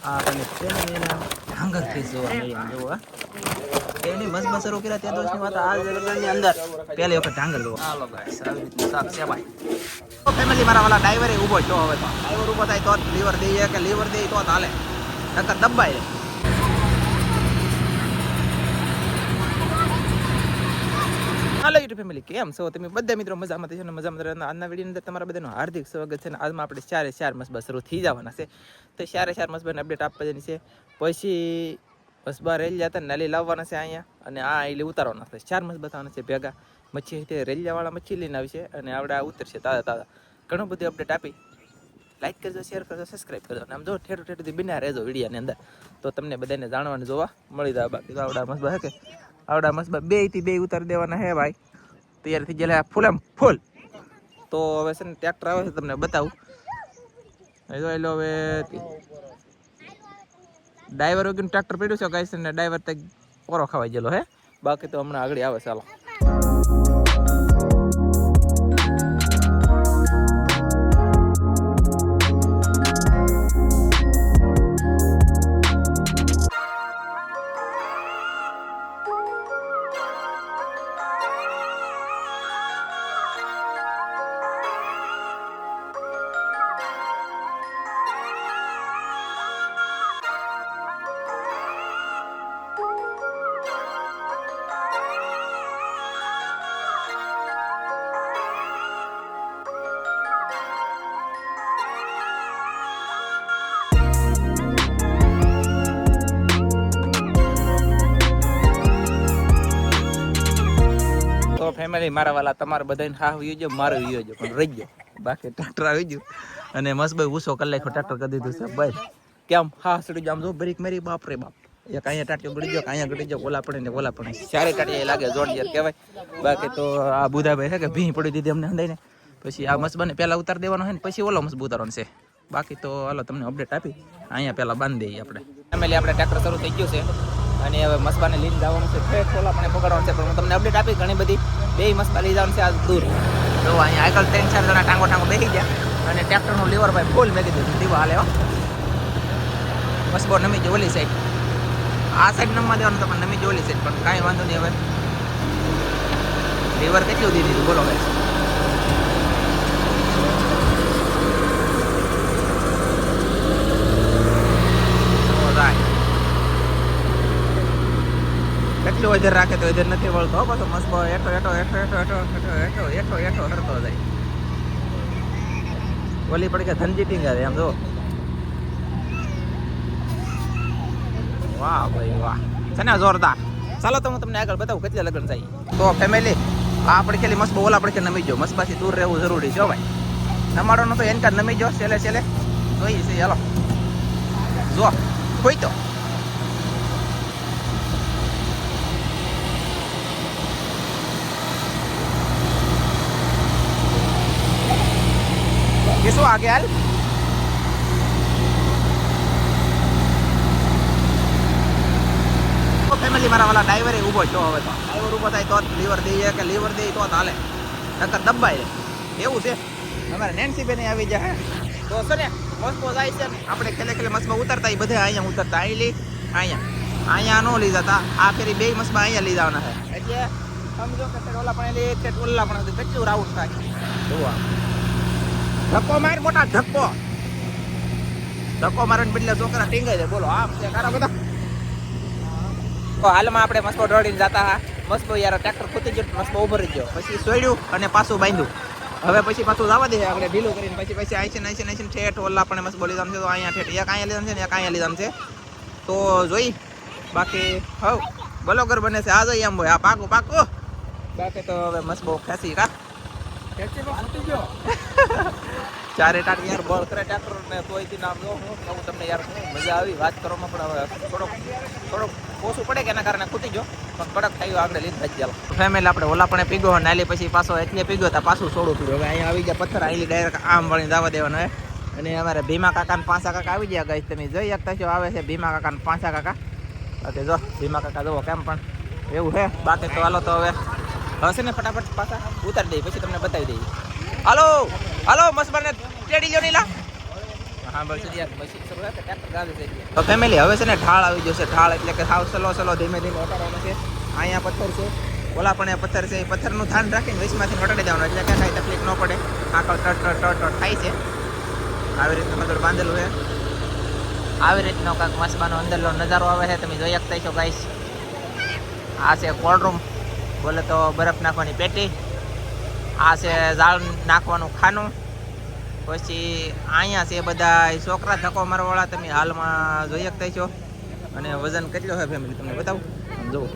આપણે ટ્રેનના ઢાંગર થી જોવા મળ્યા જોવા ટ્રેનની મસ્ત મસ્ત શરૂ કર્યા તે દોસ્તની વાત આ જગરની અંદર પહેલી વખત ઢાંગર જોવા હાલો ગાઈસ આવી રીતનું શાક છે ભાઈ તો ફેમિલી મારા વાલા ડ્રાઈવર ઊભો છો હવે તો ડ્રાઈવર ઊભો થાય તો લીવર દઈએ કે લીવર દઈએ તો હાલે નકર દબાય હાલો યુટ્યુબ ફેમિલી કેમ છો તમે બધા મિત્રો મજામાં થશો ને મજામાં રહેવાના આજના વિડીયોની અંદર તમારા બધાનું હાર્દિક સ્વાગત છે ને આજમાં આપણે ચારે મસબા શરૂ થઈ જવાના છે તો ચારે મસબાને અપડેટ આપવા જવાની છે પછી મસબા રેલ જતા નાલી લાવવાના છે અહીંયા અને આ એટલે ઉતારવાના છે 4 મસબા થવાના છે ભેગા મચ્છી તે રેલિયાવાળા મચ્છી લઈને આવી છે અને આવડે આ ઉતરશે તાજા ઘણું બધું અપડેટ આપી લાઈક કરજો શેર કરજો સબસ્ક્રાઈબ કરજો અને આમ જો ઠેઠું બિના રહેજો વિડીયોની અંદર તો તમને બધાને જાણવાનું જોવા મળી જાય બાકી તો આવડા મસબા હે કે આવડા મસબા બે ઉતારી દેવાના હે ભાઈ તૈયાર થઈ ગયેલા ફૂલ તો હવે છે ને ટ્રેક્ટર આવે છે તમને બતાવું જોઈ લો હવે ડ્રાઈવર વગરનું ટ્રેક્ટર પડ્યું છે ગાઈસ ને ડ્રાઈવર તો પોરો ખવાઈ ગયેલો હે બાકી તો હમણાં આગળ આવે ચાલો ફેમિલી મારા વાલા તમારે બધાને હા વિયો મારો વિયો જો પણ રહી ગયો બાકી ટ્રેક્ટર આવી ગયું અને મસ્તભાઈ ઉસો કરી નાખ્યો ટ્રેક્ટર કરી દીધું છે ભાઈ કેમ હા સડી જામ જો બ્રેક મારી બાપ રે બાપ એક અહીંયા ટાટિયો ગળી ગયો અહીંયા ગળી ગયો ઓલા પડે ને ઓલા પડે ચારે ટાટિયા લાગે જોરદાર કહેવાય બાકી તો આ બુધાભાઈ છે કે ભીં પડી દીધી અમને હંદાઈને પછી આ મસ્તબાને પહેલા ઉતાર દેવાનો છે ને પછી ઓલો મસ્ત ઉતારવાનો છે બાકી તો હાલો તમને અપડેટ આપી અહીંયા પહેલા બાંધી દઈએ આપણે ફેમિલી આપણે ટ્રેક્ટર શરૂ થઈ ગયું છે અને હવે મસબાને લઈને જવાનું છે ફેર ખોલા પણ પકડવાનું છે પણ હું તમને અપડેટ આપી ઘણી બધી બે મસબા લઈ જવાનું છે આજ દૂર તો અહીંયા આગળ 3-4 જણા ટાંગો બેસી ગયા અને ટ્રેક્ટરનું લીવર ભાઈ ફૂલ મેકી દીધું દીવા હાલે મસબો નમી ગયો ઓલી સાઈડ આ સાઈડ નમવા દેવાનું તો પણ નમી ગયો ઓલી સાઈડ પણ કાંઈ વાંધો નહીં હવે લીવર કેટલું દી દીધું બોલો ભાઈ કેટલું વધારે રાખે તો વધારે નથી વળતો પાછો મસ્ત એઠો હરતો જાય ઓલી પડી કે ધનજીટિંગ આવે એમ જો વાહ ભાઈ વાહ છે ને જોરદાર ચાલો તો હું તમને આગળ બતાવું કેટલા લગ્ન થાય તો ફેમિલી આ આપણે ખેલી મસ્ત ઓલા પડે નમી ગયો મસ્બાથી દૂર રહેવું જરૂરી છે ભાઈ નમાડો નો તો એનકા નમી ગયો છેલ્લે જોઈએ છે ચાલો જો કોઈ તો શું આગે હાલ ફેમિલી મારા વાલા ડ્રાઈવર ઊભો છો હવે તો ડ્રાઈવર ઊભો થાય તો લીવર દઈએ કે લીવર દઈએ તો હાલે નકર દબાય એવું છે અમારે નેન્સી બેન આવી જાય તો છે ને મસ્કો જાય છે આપણે ખેલે મસ્બા ઉતરતા એ બધા અહીંયા ઉતરતા અહીંયા નો લઈ જતા આ ફેરી બે મસ્બા અહીંયા લઈ જવાના છે એટલે સમજો કે ઓલા પણ લે છે ઓલા પણ કેટલું રાઉન્ડ થાય જોવા ધક્કો માર મોટા ધક્કો મારવાને બદલે છોકરા ટીંગાઈ જાય બોલો આમ છે કારા બધા તો હાલમાં આપણે મસ્કો દોડીને જતા હા મસ્કો યાર ટ્રેક્ટર ખૂતી ગયો મસ્કો ઉભો રહી ગયો પછી સોડ્યું અને પાછું બાંધ્યું હવે પછી પાછું જવા દે આપણે ઢીલું કરીને પછી આઈસન ઠેઠ ઓલા પણ મસ્કો લીધામ છે તો અહીંયા ઠેઠ એક અહીંયા લીધામ છે ને એક અહીંયા લીધામ છે તો જોઈ બાકી હવ બલોગર બને છે આ જોઈ એમ હોય આ પાકું બાકી તો હવે મસ્કો ખેંચી કા ચારે ટાટ યાર બળ કરે ટ્રેક્ટર ને તોયથી નામ જો હું કહું તમને યાર મજા આવી વાત કરવામાં પણ હવે થોડોક ઓછું પડે કે એના કારણે ખૂટી ગયો પણ કડક થયું આપણે લીધા જ ચાલો ફેમિલી આપણે ઓલા પણ પીગો નાલી પછી પાછો એટલે પીગો તા પાછું છોડું પીડ્યું હવે અહીંયા આવી ગયા પથ્થર આલી ડાયરેક્ટ આમ વળીને જવા દેવાનો હે અને અમારે ભીમા કાકા ને પાંચા કાકા આવી ગયા ગાઈસ તમે જોઈ શકતા છો આવે છે ભીમા કાકા ને પાંચા કાકા બાકી જો ભીમા કાકા જુઓ કેમ પણ એવું છે બાકી તો હાલો તો હવે હશે ને ફટાફટ પાછા ઉતારી દઈએ પછી તમને બતાવી દઈએ હાલો મસબાને ટેડી લ્યો નીલા હા બસ યાર મશીન શરૂ થાય ટ્રેક્ટર ગાવે છે. તો ફેમિલી હવે છે ને ઢાળ આવી જશે. ઢાળ એટલે કે સાવ સલો ધીમે ધીમે ઉતારવાનો છે. અહીંયા પથ્થર છે, ઓલા પણ એ પથ્થર છે. એ પથ્થરનું ધ્યાન રાખીને વૈશમાંથી વટાડી દેવાનું એટલે કે કાંઈ તકલીફ ન પડે. આકળ ટટ થાય છે. આવી રીતનું બધું બાંધેલું છે. આવી રીતનો કાંઈક મસ્બાનો અંદરનો નજારો આવે છે. તમે જોઈ શકતા છો ગાઈસ. આ છે કોલ્ડ રૂમ, બોલે તો બરફ નાખવાની પેટી. આ છે ઝાડ નાખવાનું ખાનું. પછી અહીંયા છે બધા છોકરા ધક્કો મારવાવાળા, તમે હાલમાં જોઈ શકતા છો. અને વજન કેટલો છે ફેમિલી તમને બતાવું. જુઓ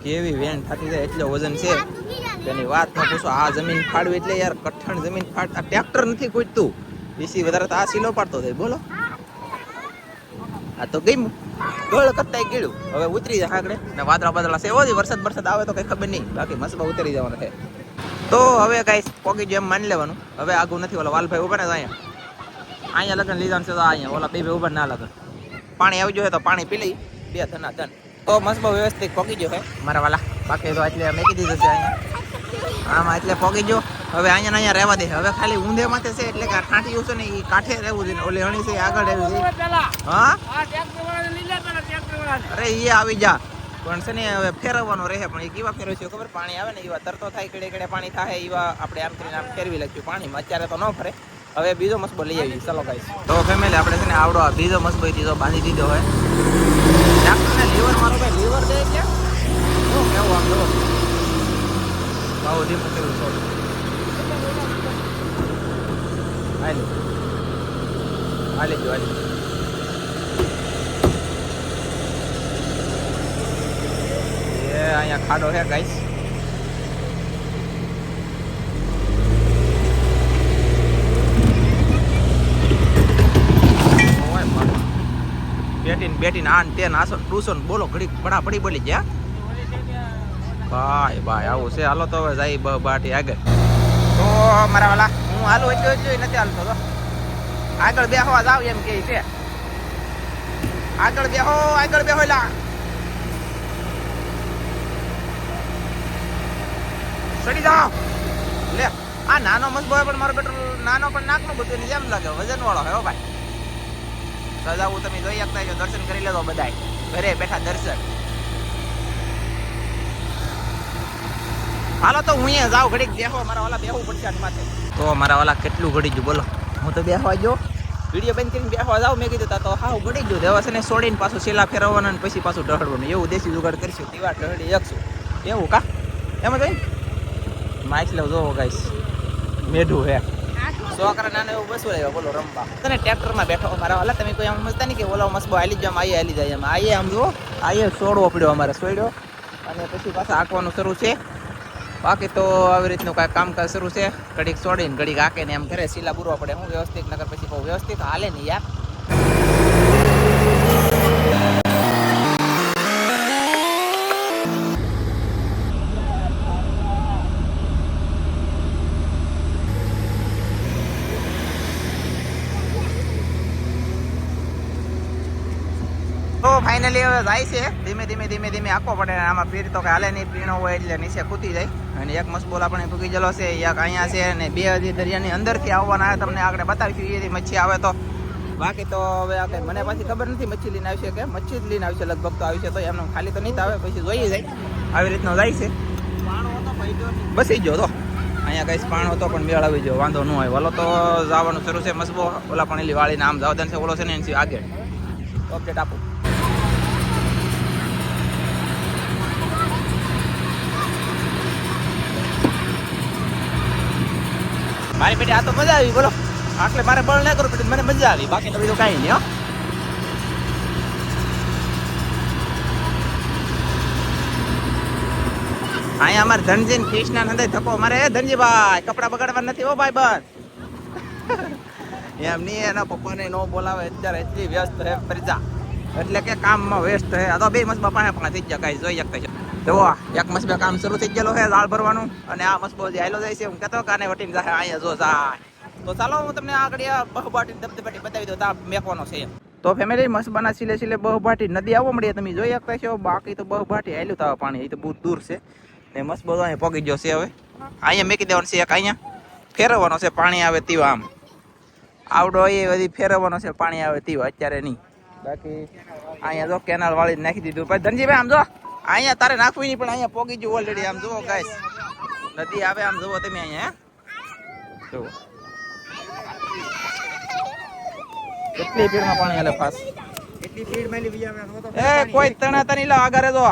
કેવી વેન થતી જાય, એટલો વજન છે તેની વાત ન પૂછો. આ જમીન ફાડવી એટલે યાર કઠણ જમીન ફાડ. આ ટ્રેક્ટર નથી કૂદતું, એસી વધારે તો આ સીલો પાડતો થાય. બોલો આ તો ગઈ ગળ કરતા ગયું. હવે ઉતરી જાય આગળ ને વાદળા છે. ઓછી વરસાદ આવે તો કઈ ખબર નહીં, બાકી મસ્બા ઉતરી જવાના છે. તો હવે કાંઈ પોગી જો એમ માની લેવાનું. હવે આગું નથી. ઓલા વાલભાઈ ઉભા ને અહીંયા લગ્ન લીધા છે તો અહીંયા ઓલા બે ઉભા ના લગન. પાણી આવી ગયું તો પાણી પી લઈ બે ધના ધન. તો મસ્બા વ્યવસ્થિત પોગી ગયો છે મારા વાલા. બાકી તો એટલે મેકી દીધું છે અહીંયા આમાં એટલે પોગી ગયો. હવે અહીંયા રહેવા દે. હવે ખાલી ઊંધે માથે છે એટલે કે ઠાઠિયું છે ને એ કાંઠે રહેવું છે. ઓલી હણી છે આગળ રહેવું છે. હા અરે એ આવી જા પણ છે ને હવે ફેરવવાનો રહે. પણ એ કેવા ફેરવે છે ખબર? પાણી આવે ને એવા તરતો થાય, કડે પાણી થાય એવા આપણે આમ કરીને આમ ફેરવી લખ્યું પાણીમાં. અત્યારે તો ન ફરે. હવે બીજો મસ્બો લઈ આવી. ચાલો ગાઈસ. તો ફેમિલી આપણે છે ને આવડો બીજો મસ્બો દીધો બાંધી દીધો હોય. ડાક્ટરને લીવર મારો ભાઈ લીવર દે ક્યાં શું કેવું આમ જો ભાવ ધીમું કર્યું છો. હાલી જો અહીંયા ખાડો છે ગાઈસ. બેટીને આન તે નાસો ટૂસો બોલો ઘડીક બડા પડી બોલી ગયા. ભાઈ આવું છે. હાલો તો હવે જાય બાટી આગળ. તો મારા વાલા હું હાલું એટલું નથી હાલતો. તો આગળ બેહવા જાવ એમ કે છે. આગળ બેહો લા. ચડી જાઓ લે. આ નાનો મસ્બો પણ મારો બેટો નાનો પણ નાકનો બધું જેમ લાગે વજન વાળો હે ભાઈ. સજાવું તમે જોઈ શકતા છો. દર્શન કરી લેજો બધાય ઘરે બેઠા દર્શન. હાલો તો હું અહીંયા જાઉં ઘડીક બેહો. મારા વાલા બેહવું પડશે માથે. તો મારા વાલા કેટલું ઘડી ગયું બોલો. હું તો બેહવા ગયો વિડીયો બંધ કરીને બેહવા જાઉં. મેં કીધું તો હાવ ઘડી ગયું. દેવા છે ને છોડીને પાછું સેલા ફેરવવાનું અને પછી પાછું ઢહડવાનું. એવું દેશી જુગાડ કરીશું. દીવા ઢહડી એકશું એવું કા એમાં જોઈ માઇક લેવ જોવો ગાઈસ. મેઢું હે છોકરા નાના એવું બસું લેવા બોલો રમવા. તને ટ્રેક્ટરમાં બેઠો મારા વાલા. તમે કોઈ આમ સમજતા નહીં કે ઓલો મસ્બો હાલી જામ આઈએ હાલી જાય. એમ આઈએ આમ જુઓ આઈએ છોડવો પડ્યો અમારે. છોડ્યો અને પછી પાછા આંકવાનું શરૂ છે. બાકી તો આવી રીતનું કાંઈ કામકાજ શરૂ છે. ઘડીક છોડીને ઘડીક આકે ને એમ ઘરે સીલા બુરવા પડે. હું વ્યવસ્થિત નગર પછી બહુ વ્યવસ્થિત હાલે નહીં યાર. તો ફાઇનલી હવે જાય છે. ધીમે ધીમે આખો પડે. આમાં પીર તો કે હાલે નહીં. પીણો હોય એટલે નીચે કૂતી જાય. અને એક મસ્બોલ આપણે ભૂગી ગયેલો છે. એક અહીંયા છે અને બે હજી દરિયાની અંદરથી આવવાના આવે. તમને આગળ બતાવીશું એ મચ્છી આવે તો. બાકી તો હવે આ મને પાછી ખબર નથી મચ્છી લઈને આવશે કે મચ્છી જ લઈને આવશે. લગભગ તો આવશે તો એમને ખાલી તો નહીં આવે. પછી જોઈએ જાય આવી રીતનો જાય છે. બસી ગયો તો અહીંયા કઈ પાણ હતો પણ મેળ આવી ગયો. વાંધો ન હોય. ઓલો તો જવાનું શરૂ છે મસ્બો. ઓલા પણ એલી વાળીને આમ જાવદાન છે. ઓલો છે ને એની આગળ અપડેટ આપું. મારી બેટી આ તો મજા આવી બોલો. આટલે મારે બળ ના કરું મને મજા આવી. બાકી તો બીજું કાંઈ નહીં. હો અહીંયા અમારે ધનજી કૃષ્ણા નંદાઈ ધક્કો મારે. ધનજીભાઈ કપડા બગાડવા નથી હો ભાઈ બસ. એમ નહીં એના પપ્પાને ન બોલાવે. અત્યારે એટલી વ્યસ્ત હે પ્રજા એટલે કે કામમાં વ્યસ્ત હે. આ તો બે મસ્બા પાસે થઈ ગયા કાંઈ જોઈ શકતા છે. તો એક મસ્બા કામ શરૂ થઈ ગયેલો છે દાળ ભરવાનું. અને આ મસ્બો જે હાલો જાય છે હું કહેતો કાને વટીને જાય અહીંયા જો જાય. તો ચાલો હું તમને આગળ બહુબાટી ધબધબાટી બતાવી દઉં. ત્યાં મેકવાનો છે. તો ફેમિલી મસ્બાના સિલે બહુબાટી નદી આવવા મળીએ તમે જોઈ શકતા છો. બાકી તો બહુબાટી હાલ્યું તો પાણી એ તો બહુ દૂર છે. ને મસ્બો અહીંયા પગી ગયો છે. હવે અહીંયા મેકી દેવાનું છે. એક અહીંયા ફેરવવાનો છે. પાણી આવે તેવા આમ આવડો એ બધી ફેરવવાનો છે પાણી આવે તે અત્યારે નહીં. બાકી અહીંયા જો કેનાલ વાળી નાખી દીધું. પછી ધનજીભાઈ આમ જો અહીંયા તારે નાખવી નહીં પણ અહીંયા પોગી ગયું ઓલરેડી. આમ જુઓ ગાઈસ નદી આવે આમ જુઓ તમે અહીંયા જુઓ કેટલી ભીડમાં પાણી હાલે ફાસ. એટલી ભીડ માં લઈ આવે તો એ કોઈ તણાતા નહીં લા આગળ જો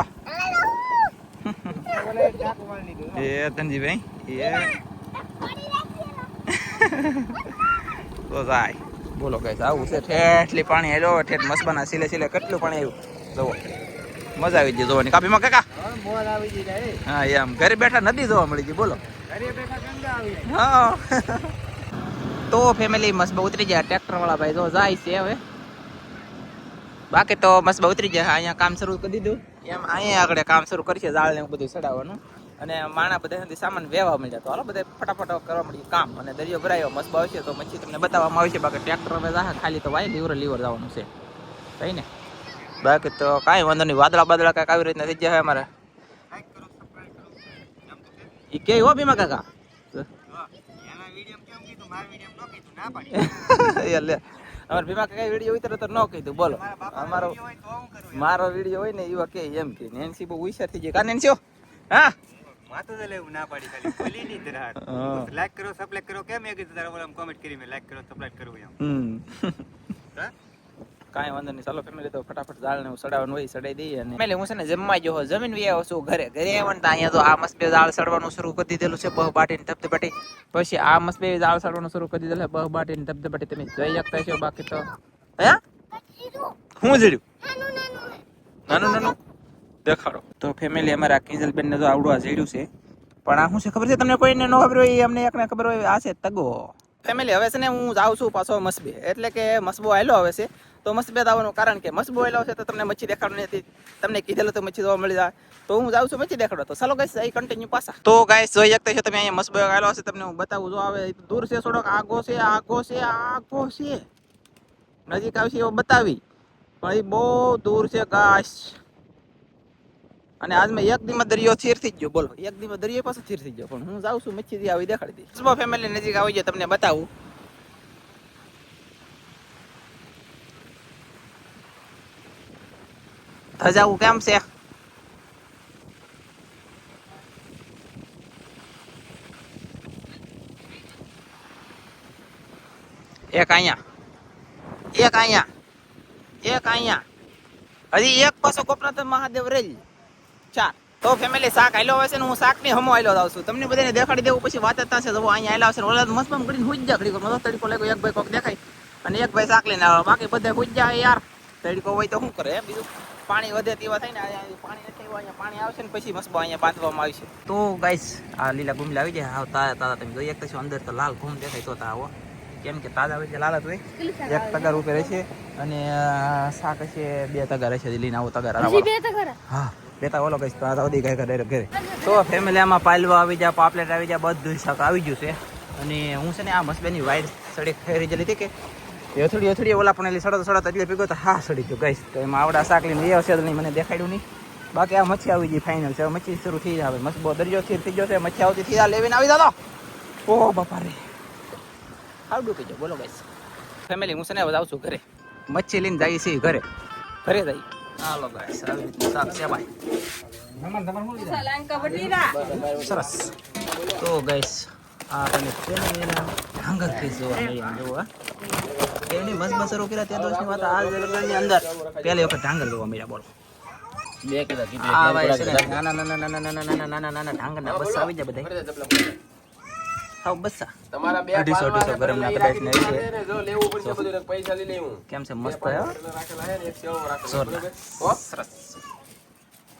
એ ધનજીભાઈ એ તો જાય બોલો ગાઈસ આવું છે ઠેઠલી પાણી હેલો ઠેઠ મસ્બાના સિલે સિલે કેટલું પાણી આવ્યું જુઓ મજા આવી ગઈ જોવાની. કાપીમાં કાકા મોર આવી ગઈ રે. હા એમ ઘરે બેઠા નદી જોવા મળી ગઈ બોલો. ઘરે બેઠા ગંગા આવી. હા તો ફેમિલી મસ્બા ઉતરી જાય ટ્રેક્ટર વાળા ભાઈ જો જાય છે હવે. બાકી તો મસ્બા ઉતરી જાય. અહીંયા કામ શરૂ કરી દીધું એમ અહીંયા આગળ કામ શરૂ કરશે જાળ ને બધું ચડાવવાનું અને માણા બધા સામાન વેવા મળ્યા તો હાલો બધા ફટાફટ કરવા મળ્યું કામ અને દરિયો ભરાયો મસ્બા આવશે તો મચ્છી તમને બતાવવામાં આવશે. બાકી ટ્રેક્ટર હવે જા ખાલી તો વાય લીવર જવાનું છે કઈ ને. બાકી તો કાંઈ વાંધો નહીં વાદળા બાદળા કાંઈક આવી રીતના થઈ જાય અમારે એ કે હો ભીમા કાકા અમારે ભીમા કાકા વિડીયો ઉતરે તો ન કીધું બોલો. મારો વિડીયો હોય ને એવા કે એમ કે નેન્સી બહુ હોશિયાર થઈ જાય કા નેન્સી હા વાતો તો લેવું ના પાડી ખાલી બોલી ની ધરાટ લાઈક કરો સબસ્ક્રાઇબ કરો કેમ એ કીધું તારા ઓલા કોમેન્ટ કરી મે લાઈક કરો સબસ્ક્રાઇબ કરો એમ હા કાંઈ વાંધો નહીં ચાલો ફેમિલી તો ફટાફટ જાળ ને સડાવવાનું હોય સડાઈ દઈએ અને ફેમિલી હું છે ને જમવા જો જમીન વી આવ્યો છું ઘરે આવ્યો ને અહીંયા તો આ મસ્ત બે જાળ સડવાનું શરૂ કરી દીધેલું છે બહ બાટીને ધબધબાટી. પછી આ મસ્ત બે જાળ સડવાનું શરૂ કરી દીધેલું છે બહ બાટીને ધબધબાટી તમે જોઈ શકતા છો. બાકી તો હે હું જડ્યું નાનું નાનું દેખાડો તો ફેમિલી અમારા કિંજલબેન ને તો આવડું આ જડ્યું છે પણ આ શું છે ખબર છે તમને કોઈને ન ખબર હોય અમને એકને ખબર હોય આ છે તગો. ફેમિલી હવે છે ને હું જાઉં છું પાછો મસબે એટલે કે મસબો આવેલો હવે છે તો મસબે આવવાનું કારણ કે મસબો આવેલો છે તો તમને મચ્છી દેખાડવાની હતી તમને કીધેલું તો મચ્છી જોવા મળી જાય તો હું જાઉં છું મચ્છી દેખાડો. તો ચાલો ગાઈસ અહીં કન્ટિન્યુ પાછા. તો ગાઈસ જોઈ શકતા છો તમે અહીંયા મસબો આવેલો છે તમને હું બતાવું જો આવે દૂર છે થોડોક આગો છે આગો છે આગો છે નજીક આવશે એવો બતાવી પણ એ બહુ દૂર છે ગાઈસ. અને આજ મેં એક દીમાં દરિયો સ્થિર થઈ ગયો બોલો એક દીમાં દરિયો પાછો સ્થિર થઈ ગયો પણ હું જાઉં છું મચ્છી આવી દેખાડી દઈ. મસબો ફેમિલી નજીક આવી જાય તમને બતાવું. ધજાવું કેમ છે એક અહીંયા એક અહીંયા એક અહીંયા હજી એક પાછો ગોપનાથ મહાદેવ રેલ 4. તો ફેમિલી શાક આયલો હોય છે ને હું શાક ની હમો આયલો જાઉં છું તમને બધાને દેખાડી દેવું પછી વાત જ થશે. જો અહીંયા આયલા છે ઓલા મસ્ત કરીને હુઈ જા ઘડી મસ્ત તડીકો લાગ્યો એક ભાઈ કોક દેખાય અને એક ભાઈ શાક લઈને આવે બાકી બધા હુઈ જાય યાર. તડીકો હોય તો શું કરે બીજું પાણી વધે તેવા થાય ને પાણી નથી આવ્યું અહીંયા પાણી આવશે ને પછી મસ્ત અહીંયા બાંધવામાં આવશે. તો ગાઈસ આ લીલા ગુમલા આવી જાય હા તાજા તાજા તમે જોઈ શકતા છો અંદર તો લાલ ઘૂમ દેખાય તો આવો કેમ કે તાજા હોય લાલ જ હોય. એક તગાર ઉપર રહેશે અને શાક હશે 2 તગાર હશે લઈને આવો તગાર હા 2 તગાર ઓલો કઈશ તાજા વધી ગયા ડાયરેક્ટ ઘરે. તો ફેમિલી આમાં પાલવા આવી જાય પાપલેટ આવી જાય બધું શાક આવી ગયું છે અને હું છે ને આ મસ્બેની વાઈટ સડી ખરી જલી હતી કે થોડી ઓલા પણ સડો એટલે પીગો તો હા સડી ગયો ગઈશ તો એમાં આવડા શાક લઈને એ હશે નહીં મને દેખાડ્યું નહીં. બાકી આ મચ્છી આવી ગઈ ફાઇનલ છે મચ્છી શરૂ થઈ જાય મસ્ત બહુ દરિયો સ્થિર થઈ ગયો છે મચ્છી આવતી થઈ લેવીને આવી જાતો. ઓહ બાપા રે આવડું કહેજો બોલો ગાઈસ. ફેમિલી હું છે ને જાઉં છું ઘરે મચ્છી લઈને જઈએ છીએ ઘરે જઈએ હાલો ગાઈસ આવી રીતે શાક છે ભાઈ સરસ. તો ગાઈસ આ તમે ઢાંગર ફીસ જોવા મળી જોવા એની મસ્ત બસરો કર્યા ત્યાં દોસ્તની વાત આ લગ્નની અંદર પહેલી વખત ઢાંગર જોવા મળ્યા બોલો. 2 કિલો આ ભાઈ છે નાના ઢાંગરના બસ આવી જાય બધા હાવ બસ્સા તમારા 250 ગરમ ના કદાચ ને જો લેવું પડશે બધું પૈસા લઈ લેવું કેમ છે મસ્ત હે રાખેલા હે 100 રાખેલા સરસ.